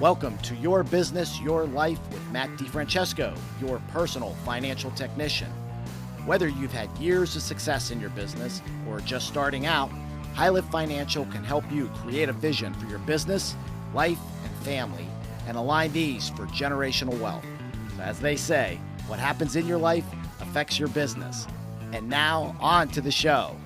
Welcome to Your Business, Your Life with Matt DiFrancesco, your personal financial technician. Whether you've had years of success in your business or just starting out, Highlift Financial can help you create a vision for your business, life, and family, and align these for generational wealth. So as they say, what happens in your life affects your business. And now, on to the show.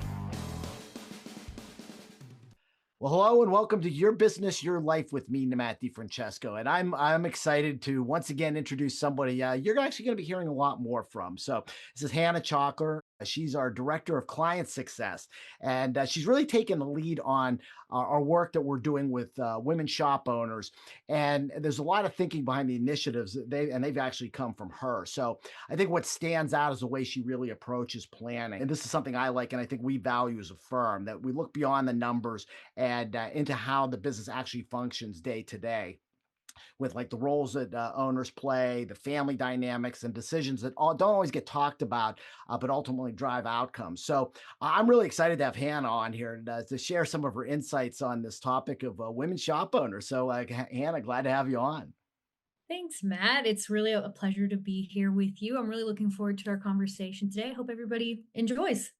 Well, hello and welcome to Your Business, Your Life with me, Matt DiFrancesco. And I'm excited to once again introduce somebody you're actually going to be hearing a lot more from. So this is Hannah Chalker. She's our Director of Client Success, and she's really taken the lead on our work that we're doing with women shop owners. And there's a lot of thinking behind the initiatives they've actually come from her. So I think what stands out is the way she really approaches planning. And this is something I like, and I think we value as a firm, that we look beyond the numbers and into how the business actually functions day to day, with like the roles that owners play, the family dynamics, and decisions that don't always get talked about, but ultimately drive outcomes. So I'm really excited to have Hannah on here to share some of her insights on this topic of women shop owners. So Hannah, glad to have you on. Thanks, Matt. It's really a pleasure to be here with you. I'm really looking forward to our conversation today. I hope everybody enjoys.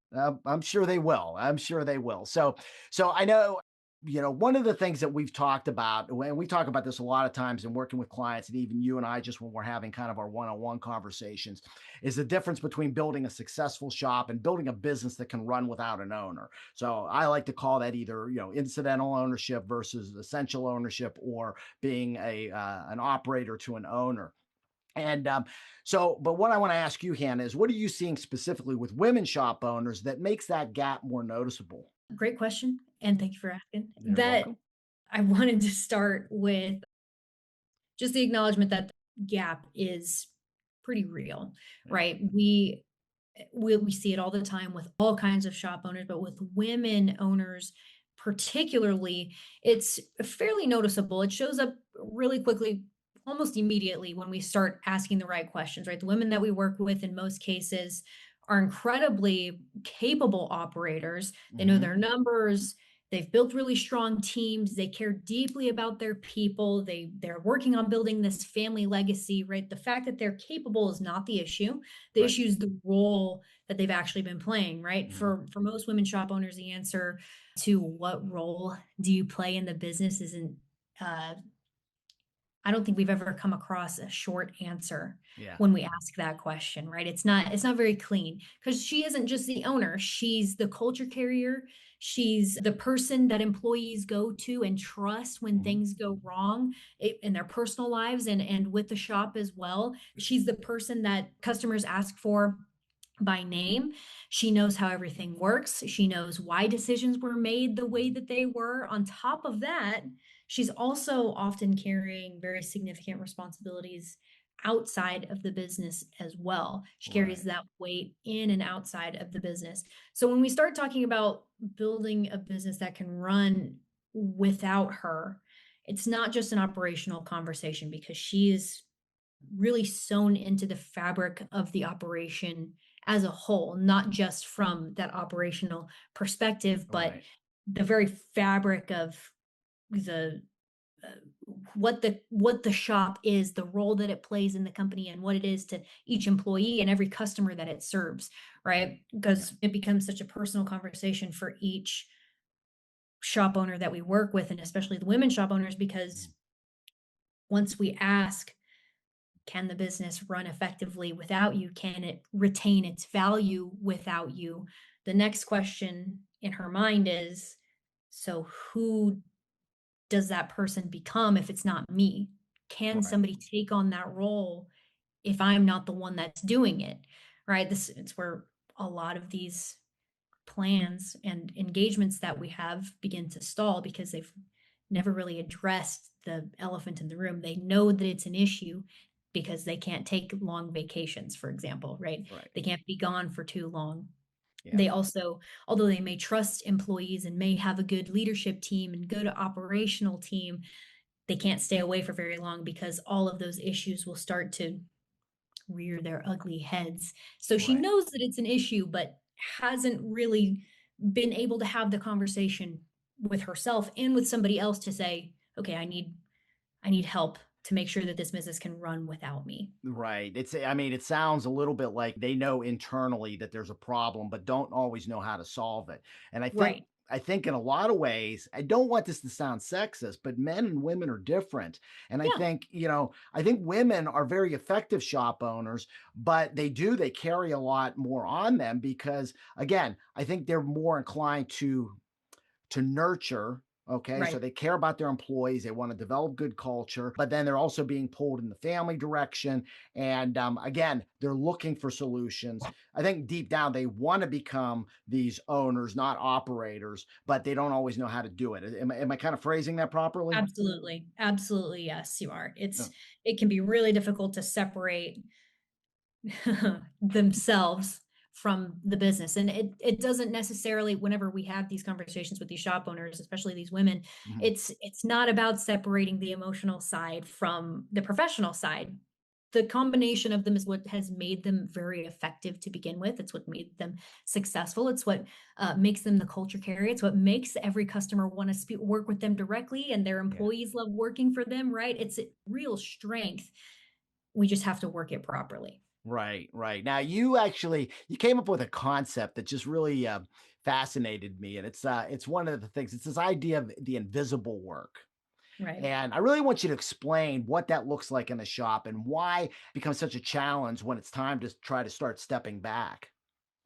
I'm sure they will. I'm sure they will. So I know, one of the things that we've talked about, when we talk about this a lot of times in working with clients, and even you and I, just when we're having kind of our one-on-one conversations, is the difference between building a successful shop and building a business that can run without an owner. So I like to call that either, incidental ownership versus essential ownership, or being an operator to an owner. And but what I want to ask you, Hannah, is what are you seeing specifically with women shop owners that makes that gap more noticeable? Great question. And thank you for asking. You're welcome. I wanted to start with just the acknowledgement that the gap is pretty real, Yeah. right? We see it all the time with all kinds of shop owners, but with women owners particularly, it's fairly noticeable. It shows up really quickly, almost immediately when we start asking the right questions, right? The women that we work with in most cases are incredibly capable operators. They know Hmm. their numbers. They've built really strong teams. They care deeply about their people. They're working on building this family legacy, right? The fact that they're capable is not the issue. The Right. issue is the role that they've actually been playing, right? Hmm. For most women shop owners, the answer to what role do you play in the business isn't uh, I don't think we've ever come across a short answer Yeah. when we ask that question, right? It's not very clean because she isn't just the owner, she's the culture carrier. She's the person that employees go to and trust when Hmm. things go wrong in their personal lives and with the shop as well. She's the person that customers ask for by name. She knows how everything works. She knows why decisions were made the way that they were. On top of that, she's also often carrying very significant responsibilities outside of the business as well. She carries Right. that weight in and outside of the business. So when we start talking about building a business that can run without her, it's not just an operational conversation because she is really sewn into the fabric of the operation as a whole, not just from that operational perspective, but Right. the very fabric of the what the shop is, the role that it plays in the company, and what it is to each employee and every customer that it serves, right? Yeah. Because it becomes such a personal conversation for each shop owner that we work with, and especially the women shop owners, because Mhm. once we ask, can the business run effectively without you? Can it retain its value without you? The next question in her mind is, so who does that person become if it's not me? Can Right. somebody take on that role if I'm not the one that's doing it? Right? This it's where a lot of these plans and engagements that we have begin to stall because they've never really addressed the elephant in the room. They know that it's an issue because they can't take long vacations, for example, right? Right. They can't be gone for too long. Yeah. They also, although they may trust employees and may have a good leadership team and good operational team, they can't stay away for very long because all of those issues will start to rear their ugly heads. So she Right. knows that it's an issue, but hasn't really been able to have the conversation with herself and with somebody else to say, okay, I need help to make sure that this business can run without me. Right. I mean, it sounds a little bit like they know internally that there's a problem, but don't always know how to solve it. And Right. I think in a lot of ways, I don't want this to sound sexist, but men and women are different. And I Yeah. think, I think women are very effective shop owners, but they carry a lot more on them because again, I think they're more inclined to nurture. Okay. So Right. they care about their employees. They want to develop good culture, but then they're also being pulled in the family direction. And again, they're looking for solutions. I think deep down, they want to become these owners, not operators, but they don't always know how to do it. Am I kind of phrasing that properly? Absolutely. Absolutely. Yes, you are. Uh, It can be really difficult to separate themselves from the business. And it doesn't necessarily, whenever we have these conversations with these shop owners, especially these women, mhm. it's not about separating the emotional side from the professional side. The combination of them is what has made them very effective to begin with. It's what made them successful. It's what makes them the culture carrier. It's what makes every customer want to work with them directly, and their Yeah. employees love working for them. Right? It's a real strength. We just have to work it properly. Right, right. Now you came up with a concept that just really fascinated me, and it's one of the things. It's this idea of the invisible work. Right. And I really want you to explain what that looks like in a shop and why it becomes such a challenge when it's time to try to start stepping back.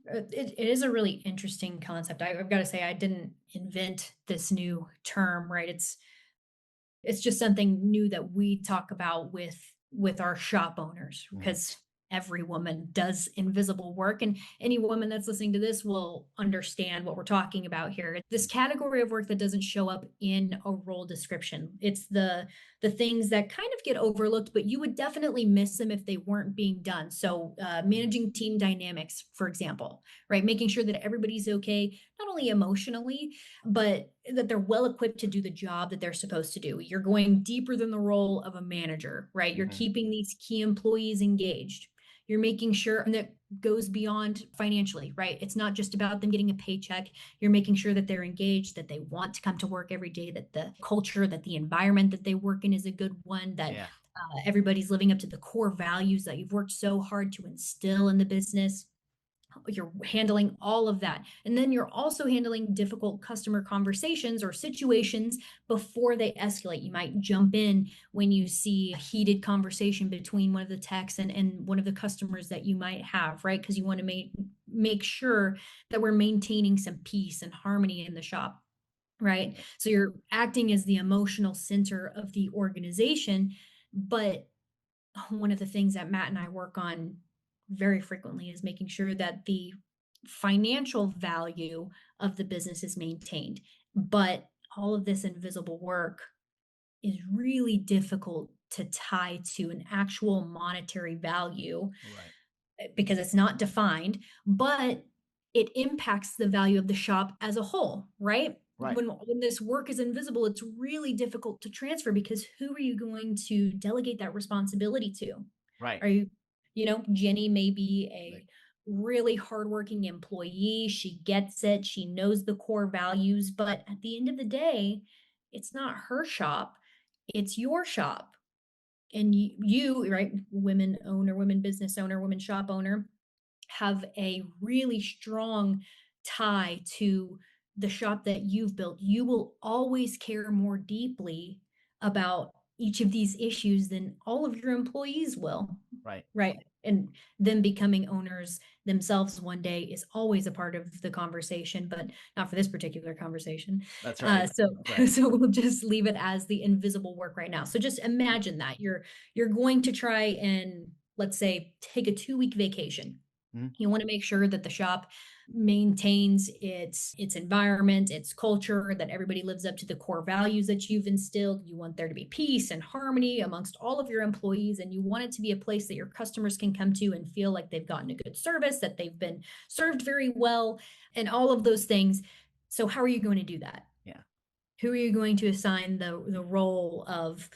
It is a really interesting concept. I've got to say, I didn't invent this new term, right? It's just something new that we talk about with our shop owners Mhm. because every woman does invisible work, and any woman that's listening to this will understand what we're talking about here. This category of work that doesn't show up in a role description. It's the things that kind of get overlooked, but you would definitely miss them if they weren't being done. So Mhm. managing team dynamics, for example, right? Making sure that everybody's okay, not only emotionally, but that they're well equipped to do the job that they're supposed to do. You're going deeper than the role of a manager, right? You're Mhm. keeping these key employees engaged. You're making sure, and that goes beyond financially, right? It's not just about them getting a paycheck. You're making sure that they're engaged, that they want to come to work every day, that the culture, that the environment that they work in is a good one, that Yeah. everybody's living up to the core values that you've worked so hard to instill in the business. You're handling all of that. And then you're also handling difficult customer conversations or situations before they escalate. You might jump in when you see a heated conversation between one of the techs and one of the customers that you might have, right? Because you want to make sure that we're maintaining some peace and harmony in the shop. Right. Yeah. So you're acting as the emotional center of the organization. But one of the things that Matt and I work on very frequently is making sure that the financial value of the business is maintained. But all of this invisible work is really difficult to tie to an actual monetary value Right. because it's not defined, but it impacts the value of the shop as a whole, right? Right. When this work is invisible, it's really difficult to transfer because who are you going to delegate that responsibility to? Right. Are you, Jenny may be Right. a really hardworking employee. She gets it. She knows the core values, but at the end of the day, it's not her shop. It's your shop. And you, right, women owner, women business owner, women shop owner, have a really strong tie to the shop that you've built. You will always care more deeply about each of these issues than all of your employees will. Right. Right. And them becoming owners themselves one day is always a part of the conversation, but not for this particular conversation. That's right. So, Right. so we'll just leave it as the invisible work right now. So just imagine that you're going to try and, let's say, take a 2-week vacation. Mhm. You want to make sure that the shop maintains its environment, its culture, that everybody lives up to the core values that you've instilled. You want there to be peace and harmony amongst all of your employees, and you want it to be a place that your customers can come to and feel like they've gotten a good service, that they've been served very well, and all of those things. So how are you going to do that? Yeah. Who are you going to assign the role of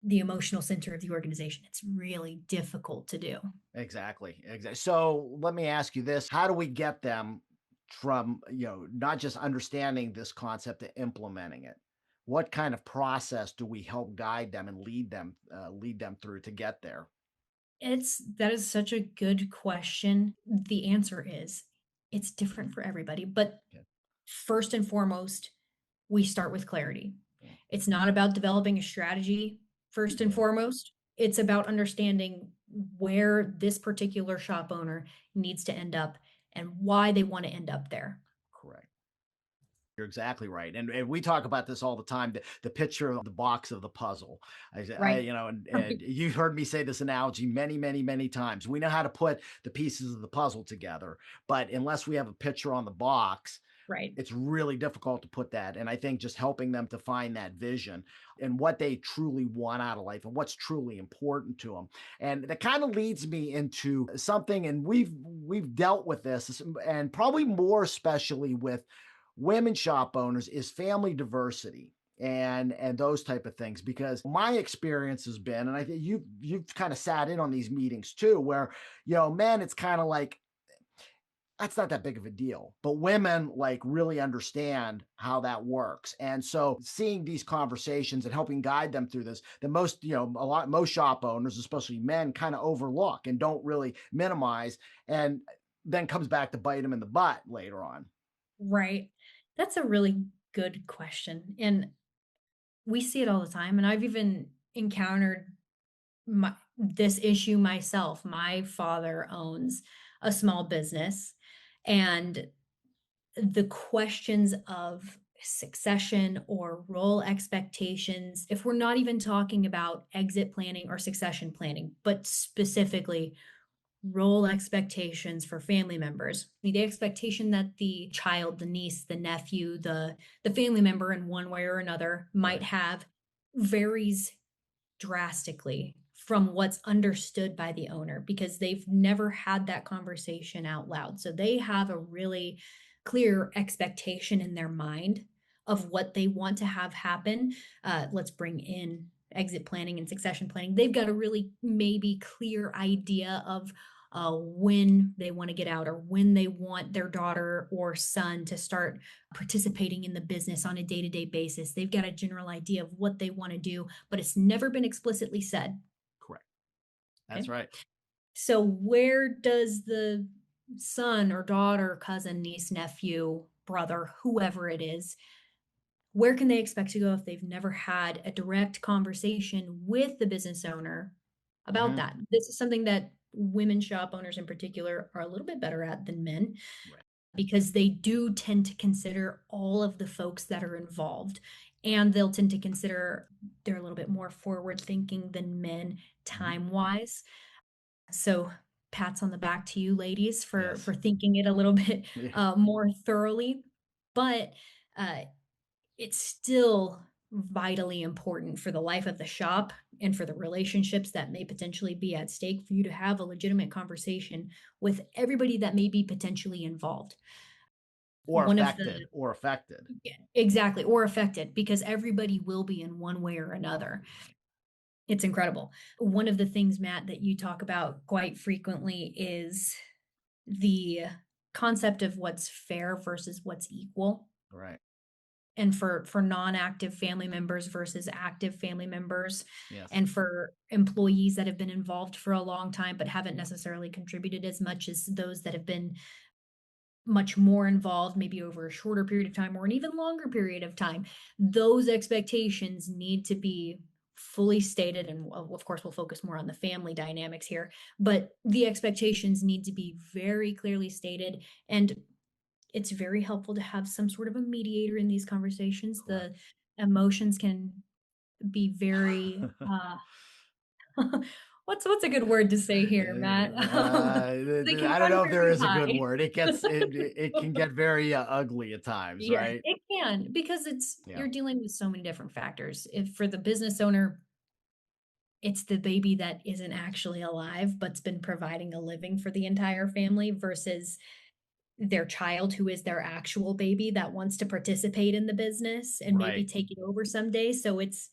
the emotional center of the organization? It's really difficult to do. Exactly. Exactly. So let me ask you this: how do we get them from not just understanding this concept to implementing it? what kind of process do we help guide them and lead them through to get there? That is such a good question. The answer is it's different for everybody, but Yeah, first and foremost, we start with clarity. yeah, It's not about developing a strategy first and yeah, foremost. It's about understanding where this particular shop owner needs to end up and why they want to end up there. correct. You're exactly right, and we talk about this all the time. The picture of the box of the puzzle. Right. You know, and Right. you've heard me say this analogy many, many, many times. We know how to put the pieces of the puzzle together, but unless we have a picture on the box, Right. it's really difficult to put that. And I think just helping them to find that vision and what they truly want out of life and what's truly important to them. And that kind of leads me into something, and we've dealt with this, and probably more especially with women shop owners, is family diversity and those type of things, because my experience has been, and I think you've kind of sat in on these meetings too, where men, it's kind of like that's not that big of a deal. But women like really understand how that works. And so seeing these conversations and helping guide them through this, the most, most shop owners, especially men, kind of overlook and don't really minimize, and then comes back to bite them in the butt later on. Right. That's a really good question. And we see it all the time. And I've even encountered this issue myself. My father owns a small business, and the questions of succession or role expectations, if we're not even talking about exit planning or succession planning, but specifically role expectations for family members, the expectation that the child, the niece, the nephew, the family member in one way or another might Right. have varies drastically from what's understood by the owner because they've never had that conversation out loud. So they have a really clear expectation in their mind of what they want to have happen. Let's bring in exit planning and succession planning. They've got a really maybe clear idea of when they want to get out or when they want their daughter or son to start participating in the business on a day to day basis. They've got a general idea of what they want to do, but it's never been explicitly said. Correct. That's Okay. right. So, where does the son or daughter, cousin, niece, nephew, brother, whoever it is, where can they expect to go if they've never had a direct conversation with the business owner about Hmm. that? This is something that women shop owners in particular are a little bit better at than men Right. because they do tend to consider all of the folks that are involved, and they'll tend to consider they're a little bit more forward thinking than men Mhm. time wise. So pats on the back to you ladies Yes. for thinking it a little bit Yeah. more thoroughly, but uh, it's still vitally important for the life of the shop and for the relationships that may potentially be at stake for you to have a legitimate conversation with everybody that may be potentially involved. Or One of affected, the or affected. Yeah, exactly, or affected because everybody will be in one way or another. It's incredible. One of the things, Matt, that you talk about quite frequently is the concept of what's fair versus what's equal. Right. And for non-active family members versus active family members, Yes. and for employees that have been involved for a long time but haven't necessarily contributed as much as those that have been much more involved, maybe over a shorter period of time or an even longer period of time, those expectations need to be fully stated. And of course, we'll focus more on the family dynamics here, but the expectations need to be very clearly stated. And it's very helpful to have some sort of a mediator in these conversations. Correct. The emotions can be very, what's a good word to say here, Matt? They can I don't run know if there very is a good high. word. It can get very ugly at times, Yeah, right? it can because Yeah. you're dealing with so many different factors. If for the business owner, it's the baby that isn't actually alive but's been providing a living for the entire family versus their child who is their actual baby that wants to participate in the business and maybe Right. take it over someday. So it's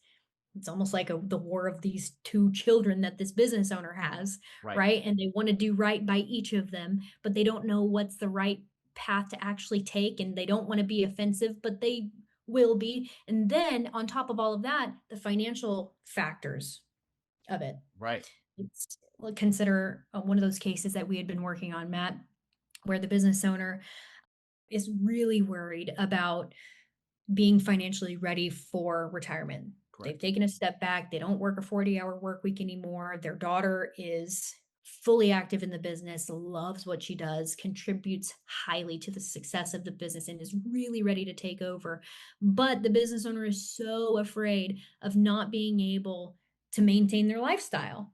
almost like the war of these two children that this business owner has, Right. right? And they want to do right by each of them, but they don't know what's the right path to actually take. And they don't want to be offensive, but they will be. And then on top of all of that, the financial factors of it. Right. It's like, consider one of those cases that we had been working on, Matt, where the business owner is really worried about being financially ready for retirement. They've Correct. taken a step back. They don't work a 40-hour work week anymore. Their daughter is fully active in the business, loves what she does, contributes highly to the success of the business, and is really ready to take over. But the business owner is so afraid of not being able to maintain their lifestyle,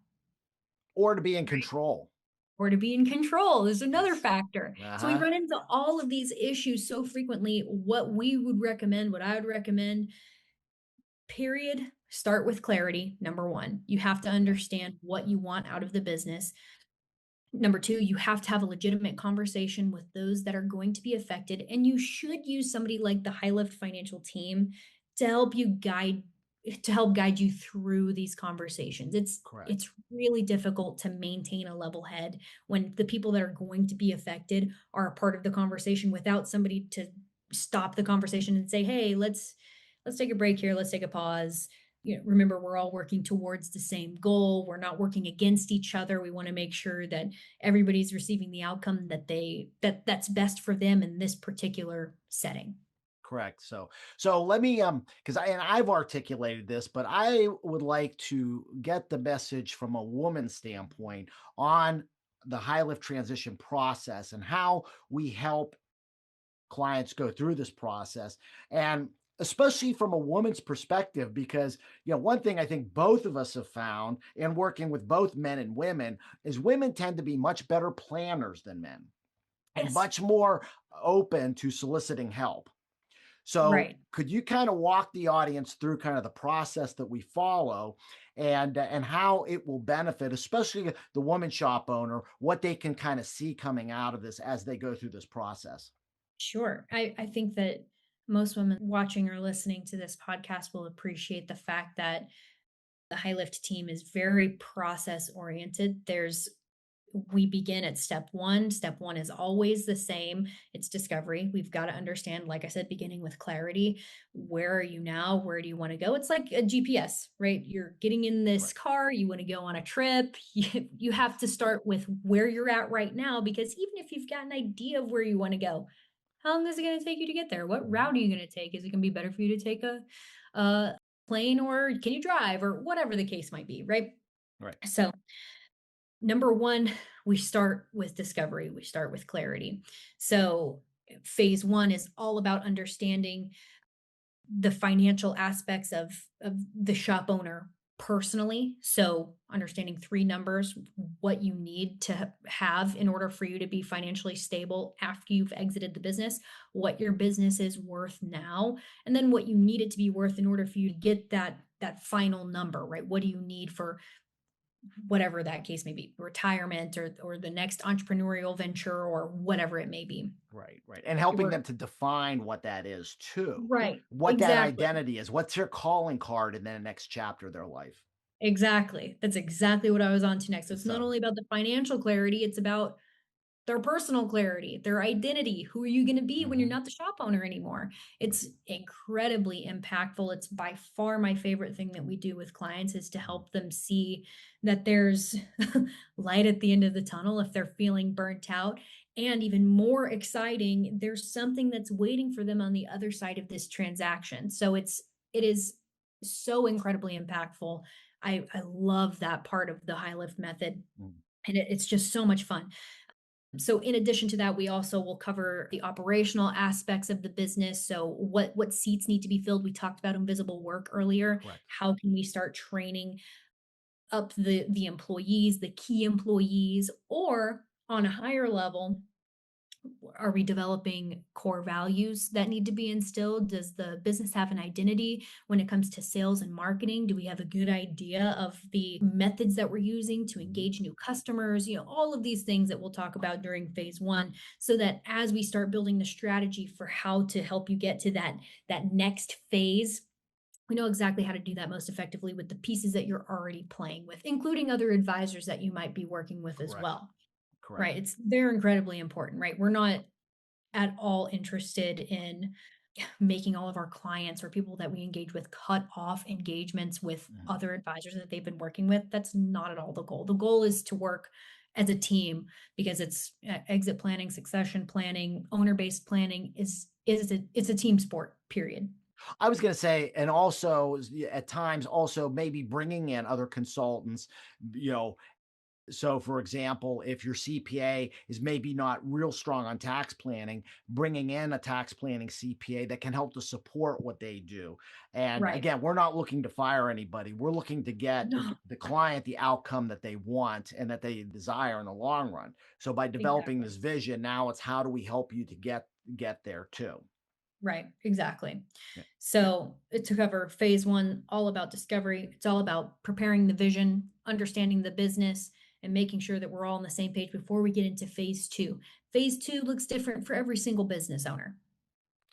Or to be in right? control. Or to be in control is another Yes. factor. So we Uh-huh. run into all of these issues so frequently. What we would recommend, what I would recommend, period, start with clarity. Number one, you have to Yeah. understand what you want out of the business. Number two, you have to have a legitimate conversation with those that are going to be affected. And you should use somebody like the High Lift Financial team to help you guide to help guide you through these conversations. Correct. It's really difficult to maintain a level head when the people that are going to be affected are a part of the conversation without somebody to stop the conversation and say, "Hey, let's take a break here. Let's take a pause. Remember, we're all working towards the same goal. We're not working against each other. We want to make sure that everybody's receiving the outcome that's best for them in this particular setting." Correct. So let me because I've articulated this, but I would like to get the message from a woman's standpoint on the high lift transition process and how we help clients go through this process. And especially from a woman's perspective, because one thing I think both of us have found in working with both men and women is women tend to be much better planners than men and Yes. much more open to soliciting help. So, Right. could you kind of walk the audience through kind of the process that we follow and how it will benefit, especially the woman shop owner, what they can kind of see coming out of this as they go through this process? Sure. I think that most women watching or listening to this podcast will appreciate the fact that the High Lift team is very process oriented. We begin at step one. Step one is always the same. It's discovery. We've got to understand, like I said, beginning with clarity. Where are you now? Where do you want to go? It's like a GPS, right? You're getting in this Right. car, you want to go on a trip. You have to start with where you're at right now, because even if you've got an idea of where you want to go, how long is it going to take you to get there? What Mhm. route are you going to take? Is it going to be better for you to take a plane, or can you drive, or whatever the case might be, right? Right. So, number one, we start with discovery, we start with clarity. So, phase one is all about understanding the financial aspects of the shop owner personally. So, understanding three numbers: what you need to have in order for you to be financially stable after you've exited the business, what your business is worth now, and then what you need it to be worth in order for you to get that final number, right? What do you need for whatever that case may be, retirement, or the next entrepreneurial venture, or whatever it may be. Right. Right. And You helping were them to define what that is too, right, what that exactly. identity is, what's their calling card in the next chapter of their life. Exactly. That's exactly what I was on to next. So it's not So, only about the financial clarity, it's about their personal clarity, their identity. Who are you going to be when you're mhm, not the shop owner anymore? right. It's incredibly impactful. It's by far my favorite thing that we do with clients, is to Mhm. help them see that there's light at the end of the tunnel if they're feeling burnt out. And even more exciting, there's something that's waiting for them on the other side of this transaction. So it is so incredibly impactful. I love that part of the high lift method, Mm. and it's just so much fun. So in addition to that, we also will cover the operational aspects of the business. So what seats need to be filled. We talked about invisible work earlier. Correct. How can we start training up the employees, the key employees, or on a higher level, are we developing core values that need to be instilled? Does the business have an identity when it comes to sales and marketing? Do we have a good idea of the methods that we're using to Mhm. engage new customers? All of these things that we'll talk about during phase one, so that as we start building the strategy for how to help you get to that next phase, we know exactly how to do that most effectively with the pieces that you're already playing with, including other advisors that you might be working with as Correct. well. Correct. Right? They're incredibly important, right? We're not at all interested in making all of our clients or people that we engage with cut off engagements with Mhm. other advisors that they've been working with. That's not at all the goal. The goal is to work as a team because it's exit planning, succession planning, owner-based planning it's a team sport, period. I was going to say, and also at times, also maybe bringing in other consultants, you know, so, for example, if your CPA is maybe not real strong on tax planning, bringing in a tax planning CPA that can help to support what they do. And Right. again, we're not looking to fire anybody. We're looking to get No, the client the outcome that they want and that they desire in the long run. So, by developing exactly. this vision, now it's how do we help you to get there too. Right, exactly. Yeah, So, to cover phase 1, all about discovery. It's all about preparing the vision, understanding the business, and making sure that we're all on the same page before we get into phase 2. Phase 2 looks different for every single business owner.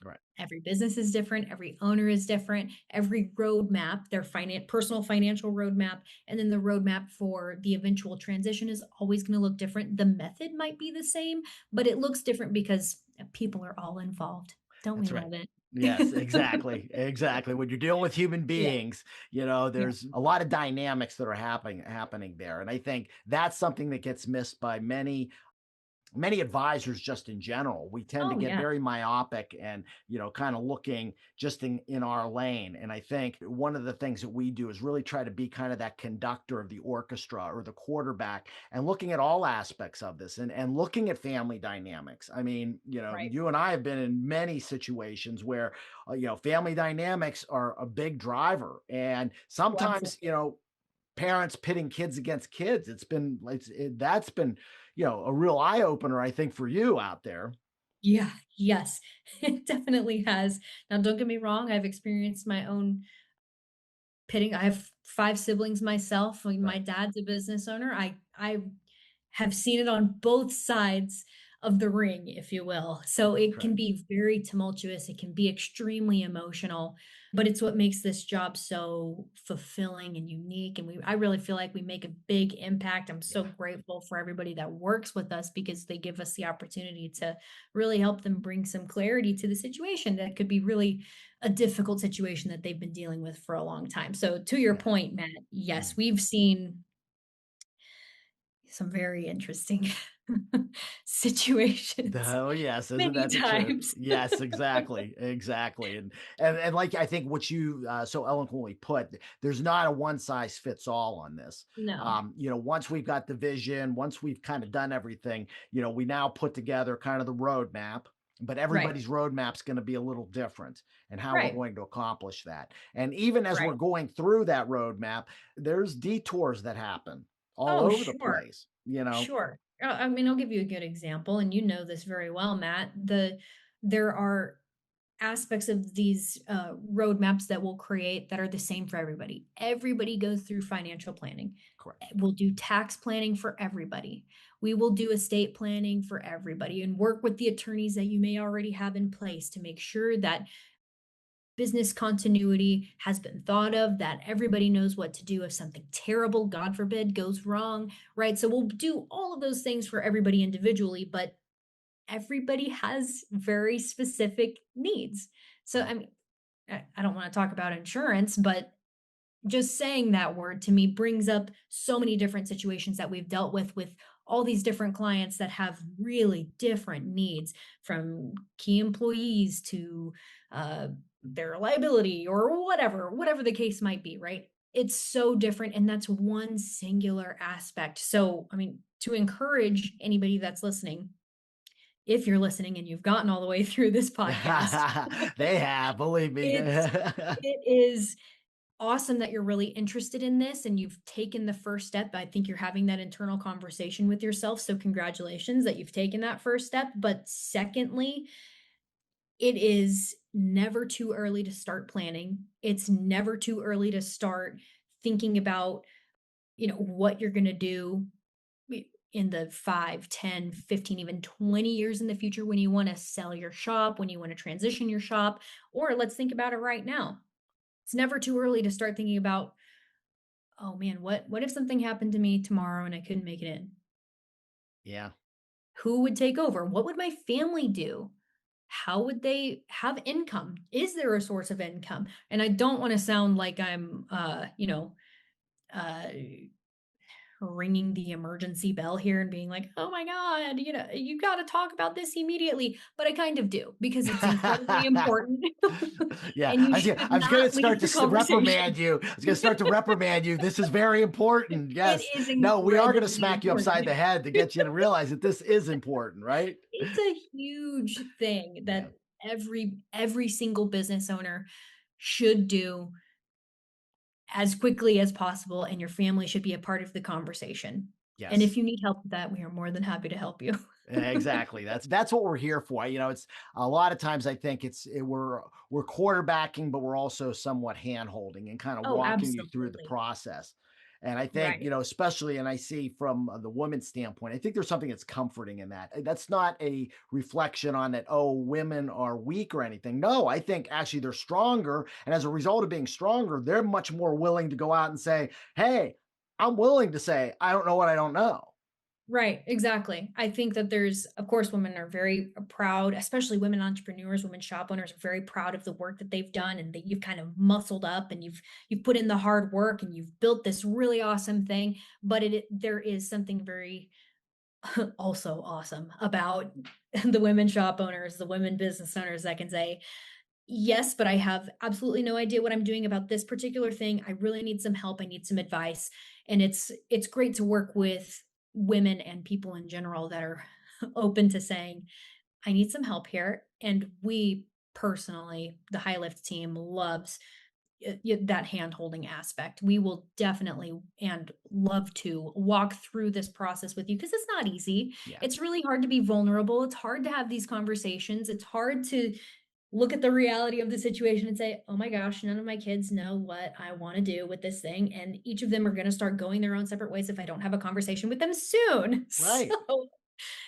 right. Every business is different, every owner is different, every roadmap, their personal financial roadmap, and then the roadmap for the eventual transition is always going to look different. The method might be the same, but it looks different because people are all involved. Don't we That's right. love it? Yes, exactly, exactly. When you're dealing with human Yeah, beings, yeah. there's a lot of dynamics that are happening there, and I think that's something that gets missed by many advisors just in general. We tend to Oh, get yeah. very myopic and, kind of looking just in our lane. And I think one of the things that we do is really try to be kind of that conductor of the orchestra or the quarterback and looking at all aspects of this and looking at family dynamics. I mean, Right. you and I have been in many situations where, family dynamics are a big driver. And Oh, sometimes, absolutely. parents pitting kids against kids. That's been, a real eye opener, I think, for you out there. Yeah, yes, it definitely has. Now, don't get me wrong, I've experienced my own pitting. I have 5 siblings myself. My Right. dad's a business owner. I have seen it on both sides of the ring, if you will. So it can Correct. be very tumultuous. It can be extremely emotional, but it's what makes this job so fulfilling and unique. And I really feel like we make a big impact. I'm so Yeah. grateful for everybody that works with us because they give us the opportunity to really help them bring some clarity to the situation that could be really a difficult situation that they've been dealing with for a long time. So to your Yeah. point, Matt, yes, Mhm. we've seen some very interesting situations Oh, yes, isn't many that the truth? times. Yes, exactly, exactly, and like, I think what you, so eloquently put, there's not a one size fits all on this. No. Once we've got the vision, once we've kinda done everything, we now put together kind of the roadmap, but Right. everybody's roadmap's gonna be a little different and how we're Right. going to accomplish that, and even as we're Right. going through that roadmap, there's detours that happen all Oh, over the sure. place, you know? Sure. I mean, I'll give you a good example, and you know this very well, Matt. There are aspects of these roadmaps that we'll create that are the same for everybody. Everybody goes through financial planning. Correct. We'll do tax planning for everybody. We will do estate planning for everybody and work with the attorneys that you may already have in place to make sure that business continuity has been thought of, that everybody knows what to do if something terrible, God forbid, goes wrong, right? So we'll do all of those things for everybody individually, but everybody has very specific needs. So, Right. I mean, I don't want to talk about insurance, but just saying that word to me brings up so many different situations that we've dealt with all these different clients that have really different needs, from key employees to uh, their liability or whatever the case might be, right? It's so different, and that's one singular aspect. So, I mean, to encourage anybody that's listening, if you're listening and you've gotten all the way through this podcast, They have, believe me. it's it is awesome that you're really interested in this and you've taken the first step. I think you're having that internal conversation with yourself. So, congratulations that you've taken that first step. But, secondly, it is never too early to start planning. It's never too early to start thinking about, what you're going to do in the 5, 10, 15, even 20 years in the future when you want to sell your shop, when you want to transition your shop, or let's think about it right now. It's never too early to start thinking about, oh man, what if something happened to me tomorrow and I couldn't make it in? Yeah. Who would take over? What would my family do? how would they have income? Is there a source of income? And I don't want to sound like I'm, uh, ringing the emergency bell here and being like, "Oh my god, you gotta talk about this immediately," but I kind of do because it's incredibly important, Yeah, and you I should was gonna not start leave to the reprimand conversation. you. I was gonna start to reprimand you. This is very important. It Yes. is No, we are gonna incredibly smack you upside important. the head to get you to realize that this is important, right? It's a huge thing Yeah. that every single business owner should do as quickly as possible, and your family should be a part of the conversation. And Yes. if you need help with that, we are more than happy to help you. Exactly. That's what we're here for. It's a lot of times I think we're quarterbacking, but we're also somewhat hand holding and kind of Oh, walking you through the absolutely. process. And I think, Right. especially, and I see from the woman's standpoint, I think there's something that's comforting in that. That's not a reflection on that, oh, women are weak or anything. No, I think actually they're stronger. And as a result of being stronger, they're much more willing to go out and say, hey, I'm willing to say, I don't know what I don't know. Right, exactly. I think that there's, of course, women are very proud, especially women entrepreneurs, women shop owners are very proud of the work that they've done and that you've kind of muscled up and you've put in the hard work and you've built this really awesome thing. But there is something very also awesome about the women shop owners, the women business owners that can say, yes, but I have absolutely no idea what I'm doing about this particular thing. I really need some help. I need some advice. And it's great to work with women and people in general that are open to saying, I need some help here. And we personally, the High Lift team loves that hand holding aspect. We will definitely and love to walk through this process with you because it's not easy. Yeah. It's really hard to be vulnerable. It's hard to have these conversations. It's hard to look at the reality of the situation and say, "Oh my gosh, none of my kids know what I wanna do with this thing, and each of them are gonna start going their own separate ways if I don't have a conversation with them soon." Right.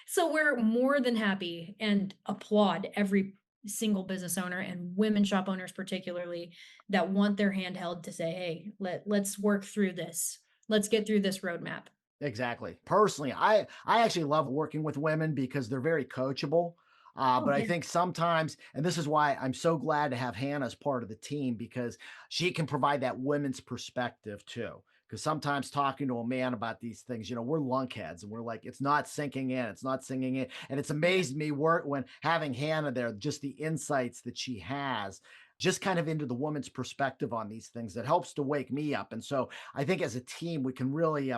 So we're more than happy and applaud every single business owner and women shop owners particularly that want their hand held to say, "Hey, let's work through this. Let's get through this roadmap." Exactly. Personally, I actually love working with women because they're very coachable. Oh, But I yeah. think sometimes, and this is why I'm so glad to have Hannah as part of the team because she can provide that women's perspective too. Because sometimes talking to a man about these things, we're lunkheads and we're like, it's not sinking in, it's not sinking in. And it's Yeah. amazed me work when having Hannah there, just the insights that she has, just kind of into the woman's perspective on these things that helps to wake me up. And so I think as a team, we really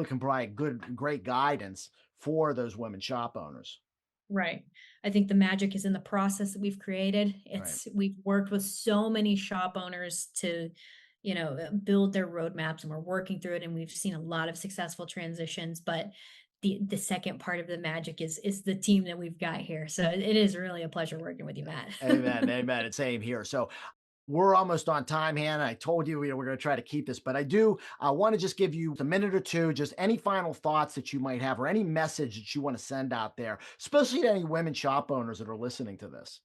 can provide great guidance for those women shop owners. Right. I think the magic is in the process that we've created. Right. We've worked with so many shop owners to, build their roadmaps and we're working through it and we've seen a lot of successful transitions, but the second part of the magic is the team that we've got here. So it is really a pleasure working with you, Matt. Amen. Amen. And same here. So we're almost on time, Hannah. I told you we're going to try to keep this, but I want to just give you a minute or two, just any final thoughts that you might have or any message that you want to send out there, especially to any women shop owners that are listening to this.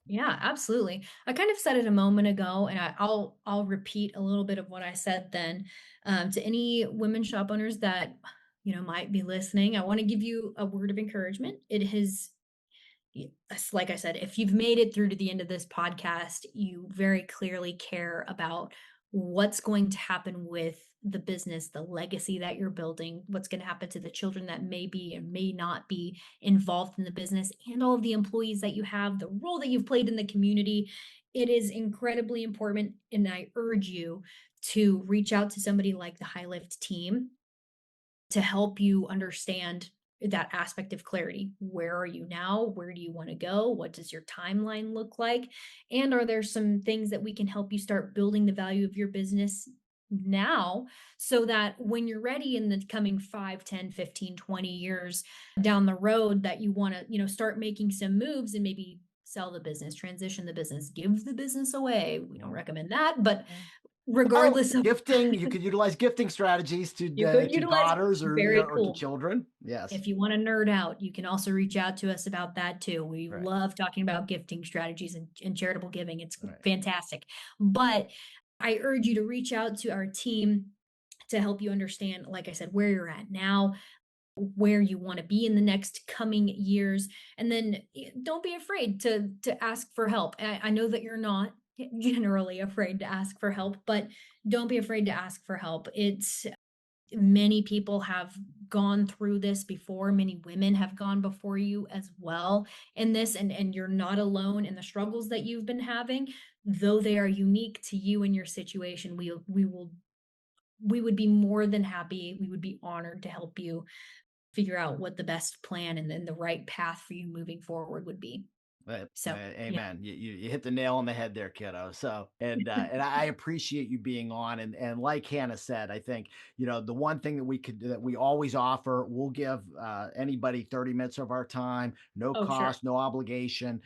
Yeah, absolutely. I kind of said it a moment ago, and I'll repeat a little bit of what I said then. To any women shop owners that might be listening, I want to give you a word of encouragement. Like I said, if you've made it through to the end of this podcast, you very clearly care about what's going to happen with the business, the legacy that you're building, what's going to happen to the children that may be and may not be involved in the business, and all of the employees that you have, the role that you've played in the community. It is incredibly important. And I urge you to reach out to somebody like the High Lift team to help you understand that aspect of clarity. Where are you now? Where do you want to go? What does your timeline look like? And are there some things that we can help you start building the value of your business now so that when you're ready in the coming 5, 10, 15, 20 years down the road that you want to, start making some moves and maybe sell the business, transition the business, give the business away. We don't recommend that, but Well, regardless of gifting, you could utilize gifting strategies you could to utilize daughters or very or to cool. children. Yes. If you wanna nerd out, you can also reach out to us about that too. We Right. love talking about gifting strategies and charitable giving. It's Right. fantastic. But I urge you to reach out to our team to help you understand, like I said, where you're at now. where you want to be in the next coming years. And then don't be afraid to ask for help. I know that you're not generally afraid to ask for help, but don't be afraid to ask for help. It's Many people have gone through this before. Many women have gone before you as well in this, and you're not alone in the struggles that you've been having, though they are unique to you and your situation. We would be more than happy. We would be honored to help you figure out what the best plan and then the right path for you moving forward would be. So, yeah. Amen. You hit the nail on the head there, kiddo. So, and I appreciate you being on. And like Hannah said, I think, the one thing that we always offer, we'll give anybody 30 minutes of our time, no Oh, sure. cost, no obligation,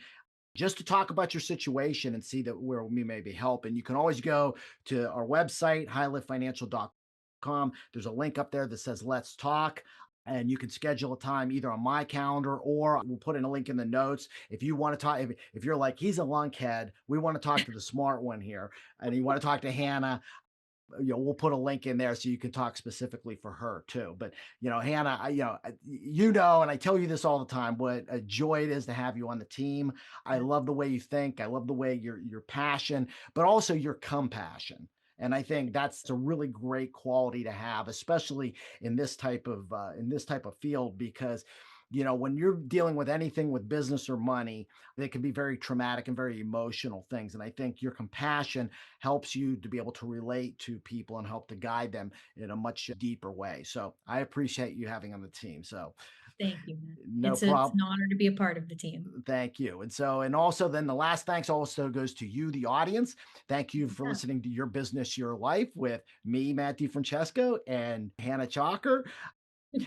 just to talk about your situation and see that where we may be helping. You can always go to our website, highliftfinancial.com. There's a link up there that says let's talk. And you can schedule a time either on my calendar, or we'll put in a link in the notes. If you want to talk, if you're like, he's a lunkhead, we want to talk to the smart one here, and you want to talk to Hannah, we'll put a link in there so you can talk specifically for her too. But Hannah, and I tell you this all the time, what a joy it is to have you on the team. I Yeah. love the way you think. I love the way your passion, but also your compassion. And I think that's a really great quality to have, especially in this type of field, because when you're dealing with anything with business or money, they can be very traumatic and very emotional things. And I think your compassion helps you to be able to relate to people and help to guide them in a much deeper way. So I appreciate you having on the team. So Thank you, man. no It's problem. an honor to be a part of the team. Thank you. And also then the last thanks also goes to you, the audience. Thank you for Yeah. listening to Your Business, Your Life with me, Matt DiFrancesco, and Hannah Chalker.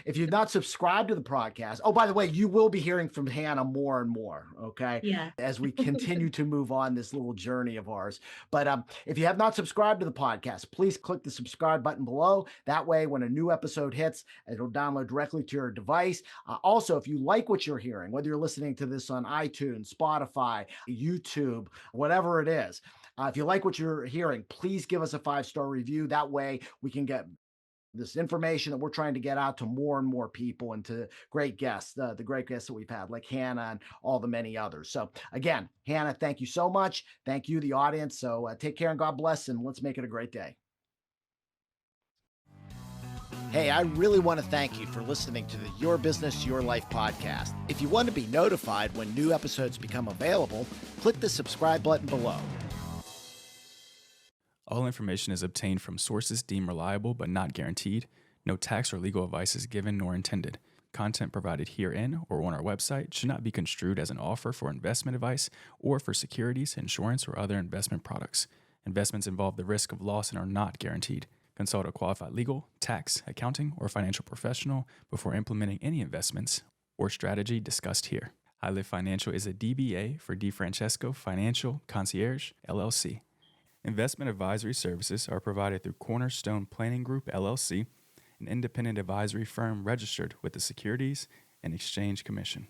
If you've not subscribed to the podcast, oh, by the way, you will be hearing from Hannah more and more, okay, Yeah. as we continue to move on this little journey of ours. But if you have not subscribed to the podcast, please click the subscribe button below. That way, when a new episode hits, it'll download directly to your device. Also, if you like what you're hearing, whether you're listening to this on iTunes, Spotify, YouTube, whatever it is, if you like what you're hearing, please give us a 5-star review. That way, we can get this information that we're trying to get out to more and more people, and to great guests, the great guests that we've had, like Hannah and all the many others. So again, Hannah, thank you so much. Thank you, the audience. So take care and God bless, and let's make it a great day. Hey, I really want to thank you for listening to the Your Business, Your Life podcast. If you want to be notified when new episodes become available, click the subscribe button below. All information is obtained from sources deemed reliable but not guaranteed. No tax or legal advice is given nor intended. Content provided herein or on our website should not be construed as an offer for investment advice or for securities, insurance, or other investment products. Investments involve the risk of loss and are not guaranteed. Consult a qualified legal, tax, accounting, or financial professional before implementing any investments or strategy discussed here. High Lift Financial is a DBA for DiFrancesco Financial Concierge, LLC. Investment advisory services are provided through Cornerstone Planning Group, LLC, an independent advisory firm registered with the Securities and Exchange Commission.